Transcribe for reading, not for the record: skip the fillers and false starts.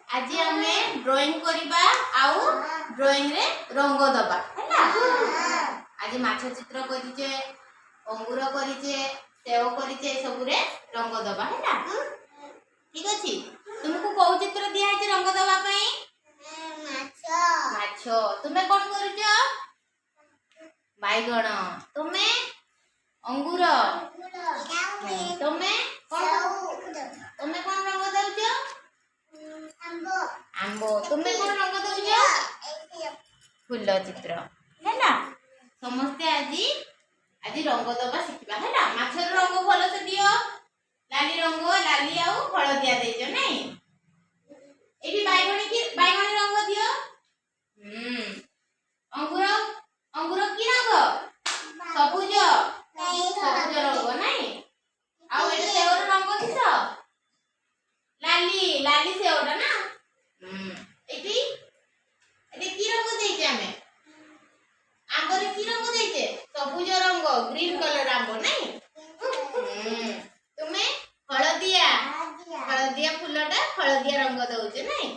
आज आमे ड्राइंग करिबा आउ ड्राइंग रे रंग दबा हैला। आज माछ चित्र करिचे, अंगूर करिचे, सेव करिचे, सब रे रंग दबा हैला। ठीक अछि। तुमको को चित्र दिया है रंग दबा पई? माछ। माछ। तुमे कोन करिचो? बैगण। तुमे अंगूर। तुमे तुमे कोन रंग दउचो? आंबो। तुमे कोन रंग दउचो? फूल चित्र हैला। समस्ते आज रंग दबा शिखिबा हैला। माछर रंग भलो से दियो। लाली रंग लाली आउ हळदिया देजो नै। एठी बैगणी रंग दियो। अंगूर अंगूर की रंग? सबुज। सबुज रंग नै। आउ एटा सेवर रंग किस? लाली लाली सेवटा ना। एठी एठी की रंग देइचे आमे? आंबर की रंग देइचे? सबुज रंग ग्रीन कलर आंब नै। तुमे हळदिया हळदिया फुलटा हळदिया रंग दउचे नै।